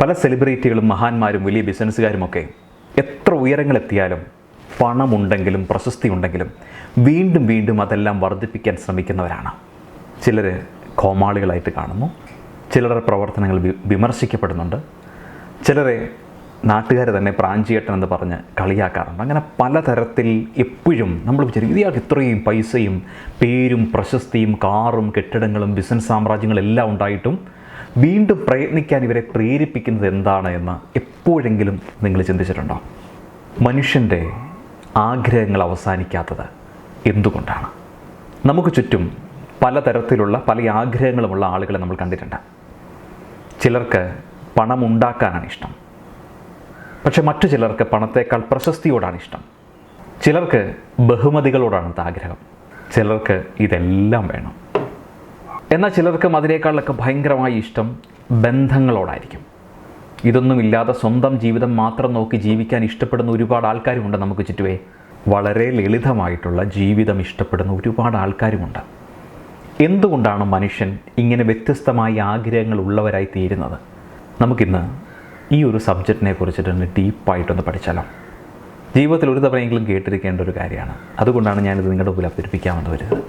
പല സെലിബ്രിറ്റികളും മഹാന്മാരും വലിയ ബിസിനസ്സുകാരുമൊക്കെ എത്ര ഉയരങ്ങളെത്തിയാലും പണമുണ്ടെങ്കിലും പ്രശസ്തി ഉണ്ടെങ്കിലും വീണ്ടും വീണ്ടും അതെല്ലാം വർദ്ധിപ്പിക്കാൻ ശ്രമിക്കുന്നവരാണ്. ചിലർ കോമാളികളായിട്ട് കാണുന്നു, ചിലരുടെ പ്രവർത്തനങ്ങൾ വിമർശിക്കപ്പെടുന്നുണ്ട്, ചിലരെ നാട്ടുകാർ തന്നെ പ്രാഞ്ചിയേട്ടൻ എന്ന് പറഞ്ഞ് കളിയാക്കാറുണ്ട്. അങ്ങനെ പലതരത്തിൽ എപ്പോഴും നമ്മൾ വിചാരിക്കും ഇയാൾക്ക് ഇത്രയും പൈസയും പേരും പ്രശസ്തിയും കാറും കെട്ടിടങ്ങളും ബിസിനസ് സാമ്രാജ്യങ്ങളും എല്ലാം ഉണ്ടായിട്ടും വീണ്ടും പ്രയത്നിക്കാൻ ഇവരെ പ്രേരിപ്പിക്കുന്നത് എന്താണ് എന്ന് എപ്പോഴെങ്കിലും നിങ്ങൾ ചിന്തിച്ചിട്ടുണ്ടോ? മനുഷ്യൻ്റെ ആഗ്രഹങ്ങൾ അവസാനിക്കാത്തത് എന്തുകൊണ്ടാണ്? നമുക്ക് ചുറ്റും പലതരത്തിലുള്ള പല ആഗ്രഹങ്ങളുമുള്ള ആളുകളെ നമ്മൾ കണ്ടിട്ടുണ്ട്. ചിലർക്ക് പണമുണ്ടാക്കാനാണ് ഇഷ്ടം, പക്ഷെ മറ്റു ചിലർക്ക് പണത്തേക്കാൾ പ്രശസ്തിയോടാണ് ഇഷ്ടം. ചിലർക്ക് ബഹുമതികളോടാണ് ആഗ്രഹം, ചിലർക്ക് ഇതെല്ലാം വേണം. എന്നാൽ ചിലർക്കും അതിനേക്കാളൊക്കെ ഭയങ്കരമായി ഇഷ്ടം ബന്ധങ്ങളോടായിരിക്കും. ഇതൊന്നുമില്ലാതെ സ്വന്തം ജീവിതം മാത്രം നോക്കി ജീവിക്കാൻ ഇഷ്ടപ്പെടുന്ന ഒരുപാട് ആൾക്കാരുമുണ്ട് നമുക്ക് ചുറ്റുവേ. വളരെ ലളിതമായിട്ടുള്ള ജീവിതം ഇഷ്ടപ്പെടുന്ന ഒരുപാട് ആൾക്കാരുമുണ്ട്. എന്തുകൊണ്ടാണ് മനുഷ്യൻ ഇങ്ങനെ വ്യത്യസ്തമായ ആഗ്രഹങ്ങൾ ഉള്ളവരായി തീരുന്നത്? നമുക്കിന്ന് ഈ ഒരു സബ്ജക്റ്റിനെ കുറിച്ചിട്ട് ഡീപ്പായിട്ടൊന്ന് പഠിച്ചാലോ? ജീവിതത്തിൽ ഒരു തവണയെങ്കിലും കേട്ടിരിക്കേണ്ട ഒരു കാര്യമാണ്. അതുകൊണ്ടാണ് ഞാനിത് നിങ്ങളുടെ മുമ്പിൽ അവതരിപ്പിക്കാമെന്ന് വരുന്നത്.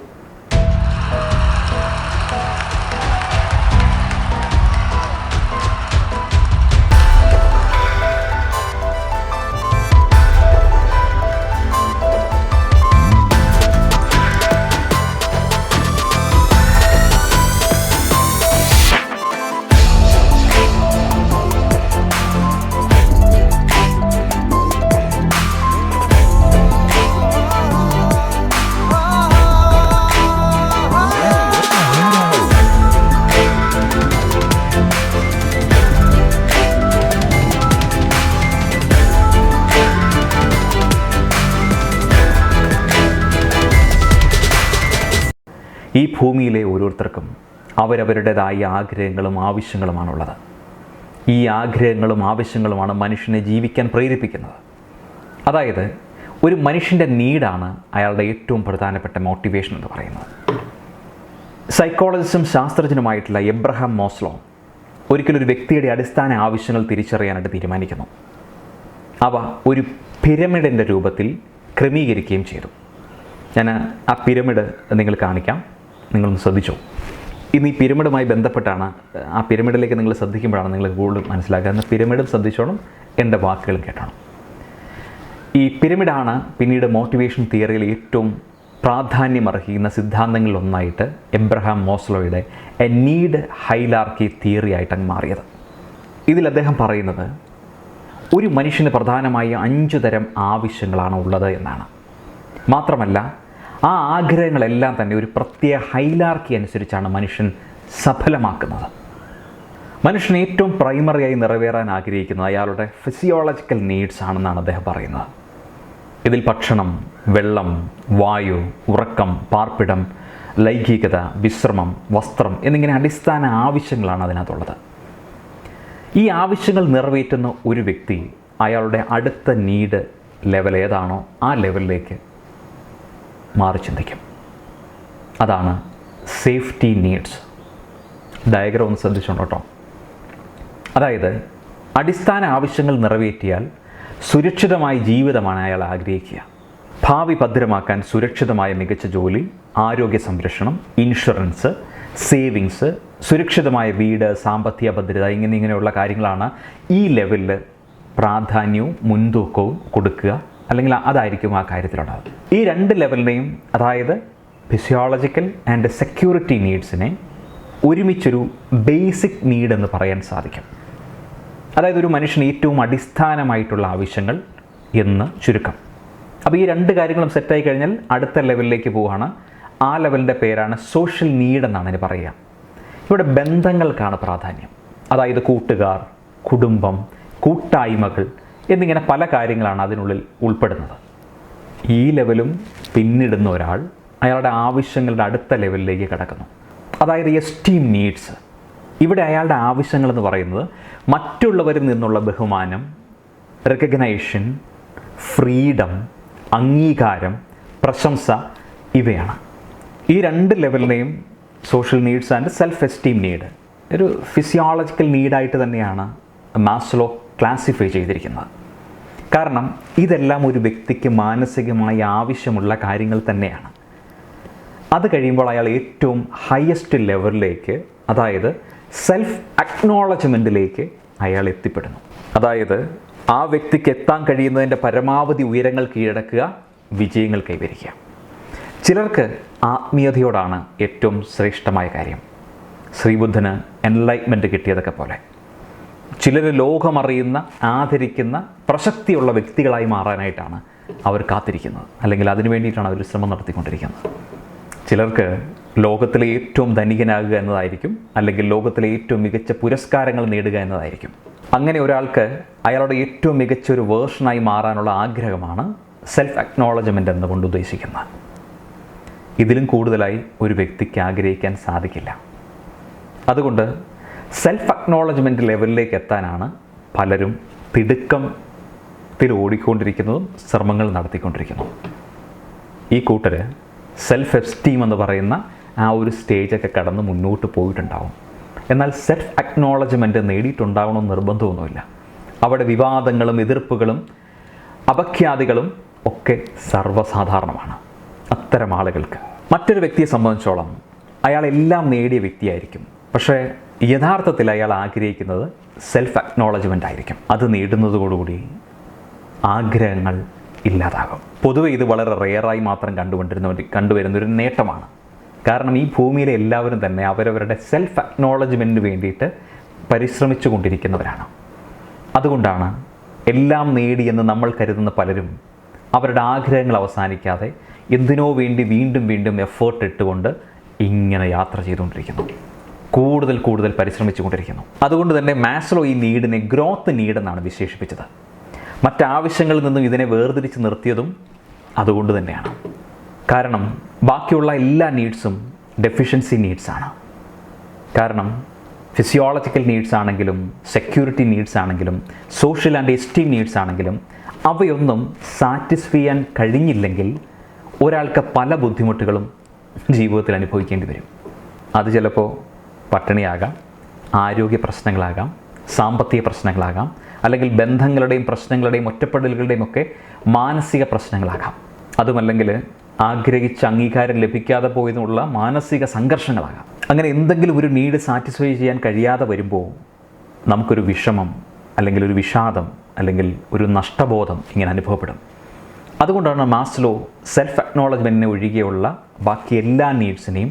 ഈ ഭൂമിയിലെ ഓരോരുത്തർക്കും അവരവരുടേതായ ആഗ്രഹങ്ങളും ആവശ്യങ്ങളുമാണുള്ളത്. ഈ ആഗ്രഹങ്ങളും ആവശ്യങ്ങളുമാണ് മനുഷ്യനെ ജീവിക്കാൻ പ്രേരിപ്പിക്കുന്നത്. അതായത് ഒരു മനുഷ്യൻ്റെ നീഡാണ് അയാളുടെ ഏറ്റവും പ്രധാനപ്പെട്ട മോട്ടിവേഷൻ എന്ന് പറയുന്നത്. സൈക്കോളജിസ്റ്റും ശാസ്ത്രജ്ഞനുമായിട്ടുള്ള എബ്രഹാം മോസ്ലോ ഒരിക്കലൊരു വ്യക്തിയുടെ അടിസ്ഥാന ആവശ്യങ്ങൾ തിരിച്ചറിയാനായിട്ട് തീരുമാനിക്കുന്നു. അവ ഒരു പിരമിഡിൻ്റെ രൂപത്തിൽ ക്രമീകരിക്കുകയും ചെയ്തു. ഞാൻ ആ പിരമിഡ് നിങ്ങൾ കാണിക്കാം, നിങ്ങളൊന്ന് ശ്രദ്ധിച്ചോ. ഇന്ന് ഈ പിരമിഡുമായി ബന്ധപ്പെട്ടാണ്, ആ പിരമിഡിലേക്ക് നിങ്ങൾ ശ്രദ്ധിക്കുമ്പോഴാണ് നിങ്ങൾ കൂടുതൽ മനസ്സിലാക്കുക. എന്നാൽ പിരമിഡും ശ്രദ്ധിച്ചോണം, എൻ്റെ വാക്കുകളും കേട്ടോണം. ഈ പിരമിഡാണ് പിന്നീട് മോട്ടിവേഷൻ തിയറിയിൽ ഏറ്റവും പ്രാധാന്യമർഹിക്കുന്ന സിദ്ധാന്തങ്ങളിലൊന്നായിട്ട് എബ്രഹാം മോസ്ലോയുടെ എ നീഡ് ഹൈലാർക്കി തിയറി ആയിട്ടങ്ങ് മാറിയത്. ഇതിൽ അദ്ദേഹം പറയുന്നത് ഒരു മനുഷ്യന് പ്രധാനമായി 5 തരം ആവശ്യങ്ങളാണ് ഉള്ളത് എന്നാണ്. മാത്രമല്ല ആ ആഗ്രഹങ്ങളെല്ലാം തന്നെ ഒരു പ്രത്യേക ഹൈലാർക്കി അനുസരിച്ചാണ് മനുഷ്യൻ സഫലമാക്കുന്നത്. മനുഷ്യൻ ഏറ്റവും പ്രൈമറിയായി നിറവേറാൻ ആഗ്രഹിക്കുന്നത് അയാളുടെ ഫിസിയോളജിക്കൽ നീഡ്സ് ആണെന്നാണ് അദ്ദേഹം പറയുന്നത്. ഇതിൽ ഭക്ഷണം, വെള്ളം, വായു, ഉറക്കം, പാർപ്പിടം, ലൈംഗികത, വിശ്രമം, വസ്ത്രം എന്നിങ്ങനെ അടിസ്ഥാന ആവശ്യങ്ങളാണ് അതിനകത്തുള്ളത്. ഈ ആവശ്യങ്ങൾ നിറവേറ്റുന്ന ഒരു വ്യക്തി അയാളുടെ അടുത്ത നീഡ് ലെവൽ ഏതാണോ ആ ലെവലിലേക്ക് മാറി ചിന്തിക്കും. അതാണ് സേഫ്റ്റി നീഡ്സ്. ഡയഗ്രം ഒന്ന് ശ്രദ്ധിച്ചോണ്ടോ കേട്ടോ. അതായത് അടിസ്ഥാന ആവശ്യങ്ങൾ നിറവേറ്റിയാൽ സുരക്ഷിതമായ ജീവിതമാണ് അയാൾ ആഗ്രഹിക്കുക. ഭാവി ഭദ്രമാക്കാൻ സുരക്ഷിതമായ മികച്ച ജോലി, ആരോഗ്യ സംരക്ഷണം, ഇൻഷുറൻസ്, സേവിങ്സ്, സുരക്ഷിതമായ വീട്, സാമ്പത്തിക ഭദ്രത, ഇങ്ങനെയുള്ള കാര്യങ്ങളാണ് ഈ ലെവലിൽ പ്രാധാന്യവും മുൻതൂക്കവും കൊടുക്കുക. അല്ലെങ്കിൽ അതായിരിക്കും ആ കാര്യത്തിലുള്ളത്. ഈ 2 ലെവലിനെയും, അതായത് ഫിസിയോളജിക്കൽ ആൻഡ് സെക്യൂരിറ്റി നീഡ്സിനെ ഒരുമിച്ചൊരു ബേസിക് നീഡ് എന്ന് പറയാൻ സാധിക്കും. അതായത് ഒരു മനുഷ്യന് ഏറ്റവും അടിസ്ഥാനമായിട്ടുള്ള ആവശ്യങ്ങൾ എന്ന് ചുരുക്കം. അപ്പോൾ ഈ 2 കാര്യങ്ങളും സെറ്റായി കഴിഞ്ഞാൽ അടുത്ത ലെവലിലേക്ക് പോവുകയാണ്. ആ ലെവലിൻ്റെ പേരാണ് സോഷ്യൽ നീഡ് എന്നാണ് അതിന് പറയുക. ഇവിടെ ബന്ധങ്ങൾക്കാണ് പ്രാധാന്യം. അതായത് കൂട്ടുകാർ, കുടുംബം, കൂട്ടായ്മകൾ എന്നിങ്ങനെ പല കാര്യങ്ങളാണ് അതിനുള്ളിൽ ഉൾപ്പെടുന്നത്. ഈ ലെവലും പിന്നിടുന്ന ഒരാൾ അയാളുടെ ആവശ്യങ്ങളുടെ അടുത്ത ലെവലിലേക്ക് കടക്കുന്നു. അതായത് എസ്റ്റീം നീഡ്സ്. ഇവിടെ അയാളുടെ ആവശ്യങ്ങളെന്ന് പറയുന്നത് മറ്റുള്ളവരിൽ നിന്നുള്ള ബഹുമാനം, റെക്കഗ്നൈഷൻ, ഫ്രീഡം, അംഗീകാരം, പ്രശംസ ഇവയാണ്. ഈ 2 ലെവലിനെയും social needs and self esteem need ഒരു ഫിസിയോളജിക്കൽ നീഡായിട്ട് തന്നെയാണ് മാസ്ലോ ക്ലാസിഫൈ ചെയ്തിരിക്കുന്നത്. കാരണം ഇതെല്ലാം ഒരു വ്യക്തിക്ക് മാനസികമായി ആവശ്യമുള്ള കാര്യങ്ങൾ തന്നെയാണ്. അത് കഴിയുമ്പോൾ അയാൾ ഏറ്റവും ഹയസ്റ്റ് ലെവലിലേക്ക്, അതായത് സെൽഫ് അക്നോളജ്മെൻറ്റിലേക്ക് അയാൾ എത്തിപ്പെടുന്നു. അതായത് ആ വ്യക്തിക്ക് എത്താൻ കഴിയുന്നതിൻ്റെ പരമാവധി ഉയരങ്ങൾ കീഴടക്കുക, വിജയങ്ങൾ കൈവരിക്കുക. ചിലർക്ക് ആത്മീയതയോടാണ് ഏറ്റവും ശ്രേഷ്ഠമായ കാര്യം. ശ്രീബുദ്ധന് എൻലൈറ്റ്മെൻറ്റ് കിട്ടിയതൊക്കെ പോലെ ചിലർ ലോകമറിയുന്ന, ആദരിക്കുന്ന, പ്രസക്തിയുള്ള വ്യക്തികളായി മാറാനായിട്ടാണ് അവർ കാത്തിരിക്കുന്നത്, അല്ലെങ്കിൽ അതിനു വേണ്ടിയിട്ടാണ് അവർ ശ്രമം നടത്തിക്കൊണ്ടിരിക്കുന്നത്. ചിലർക്ക് ലോകത്തിലെ ഏറ്റവും ധനികനാകുക എന്നതായിരിക്കും, അല്ലെങ്കിൽ ലോകത്തിലെ ഏറ്റവും മികച്ച പുരസ്കാരങ്ങൾ നേടുക എന്നതായിരിക്കും. അങ്ങനെ ഒരാൾക്ക് അയാളുടെ ഏറ്റവും മികച്ച ഒരു വേർഷനായി മാറാനുള്ള ആഗ്രഹമാണ് സെൽഫ് അക്നോളജ്മെൻ്റ് എന്നുകൊണ്ട് ഉദ്ദേശിക്കുന്നത്. ഇതിലും കൂടുതലായി ഒരു വ്യക്തിക്ക് ആഗ്രഹിക്കാൻ സാധിക്കില്ല. അതുകൊണ്ട് സെൽഫ് അക്നോളജ്മെൻറ്റ് ലെവലിലേക്ക് എത്താനാണ് പലരും തിടുക്കത്തിൽ ഓടിക്കൊണ്ടിരിക്കുന്നതും ശ്രമങ്ങൾ നടത്തിക്കൊണ്ടിരിക്കുന്നതും. ഈ കൂട്ടർ സെൽഫ് എസ്റ്റീം എന്ന് പറയുന്ന ആ ഒരു സ്റ്റേജൊക്കെ കടന്ന് മുന്നോട്ട് പോയിട്ടുണ്ടാവും. എന്നാൽ സെൽഫ് അക്നോളജ്മെൻറ്റ് നേടിയിട്ടുണ്ടാവണമെന്ന് നിർബന്ധമൊന്നുമില്ല. അവിടെ വിവാദങ്ങളും എതിർപ്പുകളും അപഖ്യാതികളും ഒക്കെ സർവ്വസാധാരണമാണ് അത്തരം ആളുകൾക്ക്. മറ്റൊരു വ്യക്തിയെ സംബന്ധിച്ചോളം അയാൾ എല്ലാം നേടിയ വ്യക്തിയായിരിക്കും, പക്ഷേ യഥാർത്ഥത്തിൽ അയാൾ ആഗ്രഹിക്കുന്നത് സെൽഫ് അക്നോളജ്മെൻ്റ് ആയിരിക്കും. അത് നേടുന്നതോടുകൂടി ആഗ്രഹങ്ങൾ ഇല്ലാതാകും. പൊതുവെ ഇത് വളരെ റെയറായി മാത്രം കണ്ടുവരുന്നൊരു നേട്ടമാണ്. കാരണം ഈ ഭൂമിയിലെ എല്ലാവരും തന്നെ അവരവരുടെ സെൽഫ് അക്നോളജ്മെൻറ്റിന് വേണ്ടിയിട്ട് പരിശ്രമിച്ചു കൊണ്ടിരിക്കുന്നവരാണ്. അതുകൊണ്ടാണ് എല്ലാം നേടിയെന്ന് നമ്മൾ കരുതുന്ന പലരും അവരുടെ ആഗ്രഹങ്ങൾ അവസാനിക്കാതെ എന്തിനോ വേണ്ടി വീണ്ടും വീണ്ടും എഫേർട്ട് ഇട്ടുകൊണ്ട് ഇങ്ങനെ യാത്ര ചെയ്തുകൊണ്ടിരിക്കുന്നു, കൂടുതൽ പരിശ്രമിച്ചു കൊണ്ടിരിക്കുന്നു. അതുകൊണ്ട് തന്നെ മാസ്ലോ ഈ നീഡിനെ ഗ്രോത്ത് നീഡ് എന്നാണ് വിശേഷിപ്പിച്ചത്. മറ്റാവശ്യങ്ങളിൽ നിന്നും ഇതിനെ വേർതിരിച്ച് നിർത്തിയതും അതുകൊണ്ട് തന്നെയാണ്. കാരണം ബാക്കിയുള്ള എല്ലാ നീഡ്സും ഡെഫിഷ്യൻസി നീഡ്സാണ്. കാരണം ഫിസിയോളജിക്കൽ നീഡ്സ് ആണെങ്കിലും, സെക്യൂരിറ്റി നീഡ്സ് ആണെങ്കിലും, സോഷ്യൽ ആൻഡ് എസ്റ്റീം നീഡ്സ് ആണെങ്കിലും അവയൊന്നും സാറ്റിസ്ഫൈ ചെയ്യാൻ കഴിഞ്ഞില്ലെങ്കിൽ ഒരാൾക്ക് പല ബുദ്ധിമുട്ടുകളും ജീവിതത്തിൽ അനുഭവിക്കേണ്ടി വരും. അത് ചിലപ്പോൾ പട്ടിണിയാകാം, ആരോഗ്യ പ്രശ്നങ്ങളാകാം, സാമ്പത്തിക പ്രശ്നങ്ങളാകാം, അല്ലെങ്കിൽ ബന്ധങ്ങളുടെയും പ്രശ്നങ്ങളുടെയും ഒറ്റപ്പെടലുകളുടെയും ഒക്കെ മാനസിക പ്രശ്നങ്ങളാകാം. അതുമല്ലെങ്കിൽ ആഗ്രഹിച്ച അംഗീകാരം ലഭിക്കാതെ പോയതിനുള്ള മാനസിക സംഘർഷങ്ങളാകാം. അങ്ങനെ എന്തെങ്കിലും ഒരു നീഡ് സാറ്റിസ്ഫൈ ചെയ്യാൻ കഴിയാതെ വരുമ്പോൾ നമുക്കൊരു വിഷമം, അല്ലെങ്കിൽ ഒരു വിഷാദം, അല്ലെങ്കിൽ ഒരു നഷ്ടബോധം ഇങ്ങനെ അനുഭവപ്പെടും. അതുകൊണ്ടാണ് മാസ്ലോ സെൽഫ് അക്നോളജ്മെൻറ്റിനെ ഒഴികെയുള്ള ബാക്കി എല്ലാ നീഡ്സിനെയും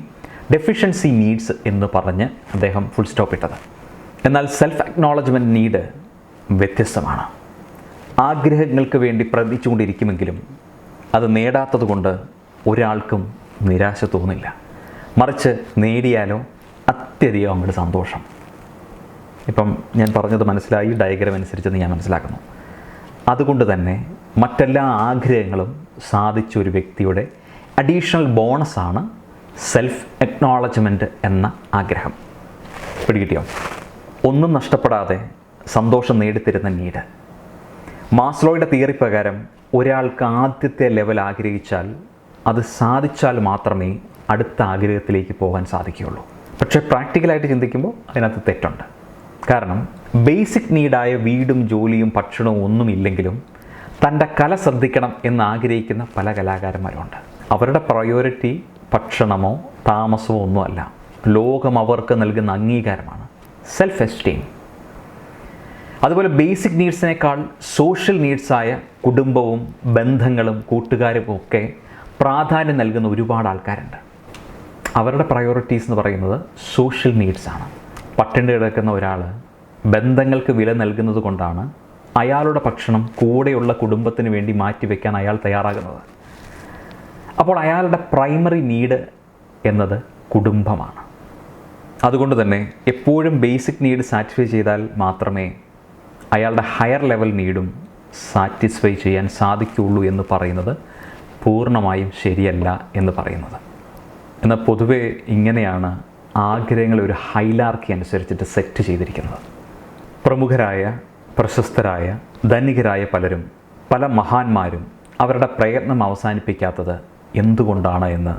ഡെഫിഷ്യൻസി നീഡ്സ് എന്ന് പറഞ്ഞ് അദ്ദേഹം ഫുൾ സ്റ്റോപ്പ് ഇട്ടത്. എന്നാൽ സെൽഫ് അക്നോളജ്മെൻറ്റ് നീഡ് വ്യത്യസ്തമാണ്. ആഗ്രഹങ്ങൾക്ക് വേണ്ടി പ്രയത്നിച്ചുകൊണ്ടിരിക്കുമെങ്കിലും അത് നേടാത്തത് കൊണ്ട് ഒരാൾക്കും നിരാശ തോന്നില്ല. മറിച്ച് നേടിയാലോ അത്യധികം അങ്ങോട്ട് സന്തോഷം. ഇപ്പം ഞാൻ പറഞ്ഞത് മനസ്സിലായി, ഡയഗ്രാം അനുസരിച്ചെന്ന് ഞാൻ മനസ്സിലാക്കുന്നു. അതുകൊണ്ട് തന്നെ മറ്റെല്ലാ ആഗ്രഹങ്ങളും സാധിച്ച ഒരു വ്യക്തിയുടെ അഡീഷണൽ ബോണസാണ് സെൽഫ് അക്നോളജ്മെൻറ്റ് എന്ന ആഗ്രഹം. പിടികിട്ടിയോ? ഒന്നും നഷ്ടപ്പെടാതെ സന്തോഷം നേടിത്തരുന്ന നീഡ്. മാസ്ലോയുടെ തിയറി പ്രകാരം ഒരാൾക്ക് ആദ്യത്തെ ലെവൽ ആഗ്രഹിച്ചാൽ അത് സാധിച്ചാൽ മാത്രമേ അടുത്ത ആഗ്രഹത്തിലേക്ക് പോകാൻ സാധിക്കുകയുള്ളൂ. പക്ഷേ പ്രാക്ടിക്കലായിട്ട് ചിന്തിക്കുമ്പോൾ അതിനകത്ത് തെറ്റുണ്ട്. കാരണം ബേസിക് നീഡായ വീടും ജോലിയും ഭക്ഷണവും ഒന്നുമില്ലെങ്കിലും തൻ്റെ കല ശ്രദ്ധിക്കണം എന്ന് ആഗ്രഹിക്കുന്ന പല കലാകാരന്മാരുണ്ട്. അവരുടെ പ്രയോറിറ്റി ഭക്ഷണമോ താമസമോ ഒന്നുമല്ല, ലോകം അവർക്ക് നൽകുന്ന അംഗീകാരമാണ്, സെൽഫ് എസ്റ്റീം. അതുപോലെ ബേസിക് നീഡ്സിനേക്കാൾ സോഷ്യൽ നീഡ്സായ കുടുംബവും ബന്ധങ്ങളും കൂട്ടുകാരും ഒക്കെ പ്രാധാന്യം നൽകുന്ന ഒരുപാട് ആൾക്കാരുണ്ട്. അവരുടെ പ്രയോറിറ്റീസ് എന്ന് പറയുന്നത് സോഷ്യൽ നീഡ്സാണ്. പട്ടിണി കിടക്കുന്ന ഒരാൾ ബന്ധങ്ങൾക്ക് വില നൽകുന്നത് കൊണ്ടാണ് അയാളുടെ ഭക്ഷണം കൂടെയുള്ള കുടുംബത്തിന് വേണ്ടി മാറ്റിവെക്കാൻ അയാൾ തയ്യാറാകുന്നത്. അപ്പോൾ അയാളുടെ പ്രൈമറി നീഡ് എന്നത് കുടുംബമാണ്. അതുകൊണ്ട് തന്നെ എപ്പോഴും ബേസിക് നീഡ് സാറ്റിസ്ഫൈ ചെയ്താൽ മാത്രമേ അയാളുടെ ഹയർ ലെവൽ നീഡും സാറ്റിസ്ഫൈ ചെയ്യാൻ സാധിക്കുകയുള്ളൂ എന്ന് പറയുന്നത് പൂർണ്ണമായും ശരിയല്ല എന്ന് പറയുന്നത്. എന്നാൽ പൊതുവെ ഇങ്ങനെയാണ് ആഗ്രഹങ്ങളെ ഒരു ഹൈലാർക്കി അനുസരിച്ചിട്ട് സെറ്റ് ചെയ്തിരിക്കുന്നത്. പ്രമുഖരായ, പ്രശസ്തരായ, ധനികരായ പലരും, പല മഹാന്മാരും അവരുടെ പ്രയത്നം അവസാനിപ്പിക്കാത്തത് എന്തുകൊണ്ടാണ് എന്ന്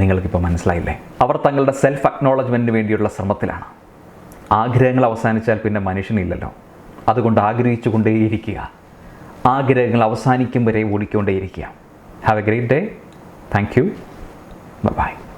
നിങ്ങൾക്കിപ്പോൾ മനസ്സിലായില്ലേ? അവർ തങ്ങളുടെ സെൽഫ് അക്നോളജ്മെൻറ്റിന് വേണ്ടിയുള്ള ശ്രമത്തിലാണ്. ആഗ്രഹങ്ങൾ അവസാനിച്ചാൽ പിന്നെ മനുഷ്യനില്ലല്ലോ. അതുകൊണ്ട് ആഗ്രഹിച്ചു കൊണ്ടേയിരിക്കുക. ആഗ്രഹങ്ങൾ അവസാനിക്കും വരെ ഓടിക്കൊണ്ടേയിരിക്കുക. Have a great day. Thank you. By.